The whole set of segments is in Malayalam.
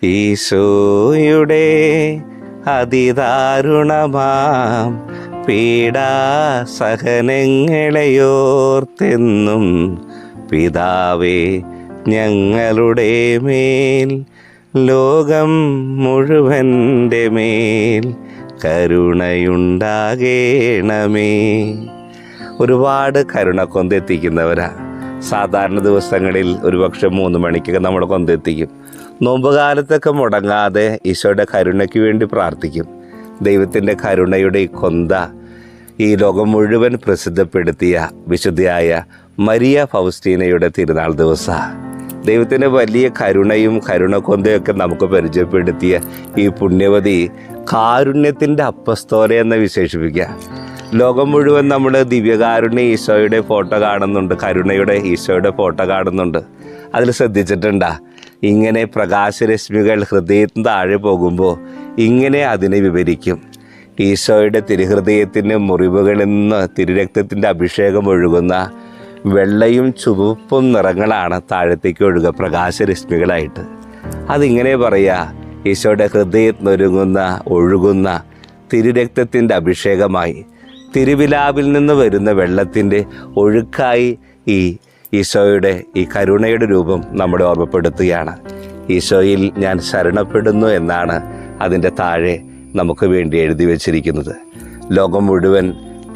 ഈശോയുടെ അതിദാരുണമാം പീഡാസഹനങ്ങളെയോർത്തെന്നും പിതാവേ ഞങ്ങളുടെ മേൽ ലോകം മുഴുവൻ്റെ മേൽ കരുണയുണ്ടാകേണമേ. ഒരുപാട് കരുണ കൊന്തെത്തിക്കുന്നവരാ. സാധാരണ ദിവസങ്ങളിൽ ഒരുപക്ഷെ 3 മണിക്കൊക്കെ നമ്മൾ കൊന്തെത്തിക്കും. നോമ്പുകാലത്തൊക്കെ മുടങ്ങാതെ ഈശോയുടെ കരുണയ്ക്ക് വേണ്ടി പ്രാർത്ഥിക്കും. ദൈവത്തിൻ്റെ കരുണയുടെ ഈ കൊന്ത ഈ ലോകം മുഴുവൻ പ്രസിദ്ധപ്പെടുത്തിയ വിശുദ്ധയായ മരിയ ഫൗസ്റ്റീനയുടെ തിരുനാൾ ദിവസമാണ്. ദൈവത്തിൻ്റെ വലിയ കരുണയും കരുണക്കൊന്തയൊക്കെ നമുക്ക് പരിചയപ്പെടുത്തിയ ഈ പുണ്യവതി കാരുണ്യത്തിൻ്റെ അപ്പസ്തോല എന്ന് വിശേഷിപ്പിക്കുക. ലോകം മുഴുവൻ നമ്മൾ ദിവ്യകാരുണ്യ ഈശോയുടെ ഫോട്ടോ കാണുന്നുണ്ട്, കരുണയുടെ ഈശോയുടെ ഫോട്ടോ കാണുന്നുണ്ട്. അതിൽ ശ്രദ്ധിച്ചിട്ടുണ്ടാ? ഇങ്ങനെ പ്രകാശരശ്മികൾ ഹൃദയത്തിന് താഴെ പോകുമ്പോൾ ഇങ്ങനെ അതിനെ വിവരിക്കും. ഈശോയുടെ തിരുഹൃദയത്തിൻ്റെ മുറിവുകളിൽ നിന്ന് തിരുരക്തത്തിൻ്റെ അഭിഷേകം ഒഴുകുന്ന വെള്ളയും ചുവപ്പും നിറങ്ങളാണ് താഴത്തേക്ക് ഒഴുകുക പ്രകാശരശ്മികളായിട്ട്. അതിങ്ങനെ പറയുക, ഈശോയുടെ ഹൃദയത്തിനൊരുങ്ങുന്ന ഒഴുകുന്ന തിരുരക്തത്തിൻ്റെ അഭിഷേകമായി തിരുവിലാവിൽ നിന്ന് വരുന്ന വെള്ളത്തിൻ്റെ ഒഴുക്കായി ഈ ഈശോയുടെ ഈ കരുണയുടെ രൂപം നമ്മളെ ഓർമ്മപ്പെടുത്തുകയാണ്. ഈശോയിൽ ഞാൻ ശരണപ്പെടുന്നു എന്നാണ് അതിൻ്റെ താഴെ നമുക്ക് വേണ്ടി എഴുതി വച്ചിരിക്കുന്നത്. ലോകം മുഴുവൻ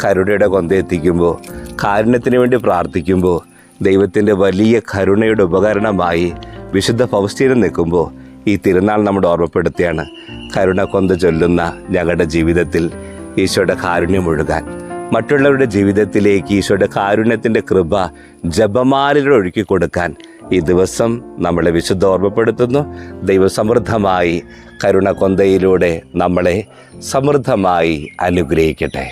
കരുണയുടെ കൊന്തയെത്തിക്കുമ്പോൾ, കാരുണ്യത്തിന് വേണ്ടി പ്രാർത്ഥിക്കുമ്പോൾ, ദൈവത്തിൻ്റെ വലിയ കരുണയുടെ ഉപകരണമായി വിശുദ്ധ ഫൗസ്റ്റീന നിൽക്കുമ്പോൾ ഈ തിരുനാൾ നമ്മുടെ ഓർമ്മപ്പെടുത്തിയാണ്. കരുണ കൊന്ത ചൊല്ലുന്ന ഞങ്ങളുടെ ജീവിതത്തിൽ ഈശോയുടെ കാരുണ്യം ഒഴുകാൻ, മറ്റുള്ളവരുടെ ജീവിതത്തിലേക്ക് ഈശോയുടെ കാരുണ്യത്തിൻ്റെ കൃപ ജപമാലയിലൂടെ ഒഴുക്കി കൊടുക്കാൻ ഈ ദിവസം നമ്മളെ വിശുദ്ധ ഓർമ്മപ്പെടുത്തുന്നു. ദൈവസമൃദ്ധമായി കരുണ കൊന്തയിലൂടെ നമ്മളെ സമൃദ്ധമായി അനുഗ്രഹിക്കട്ടെ.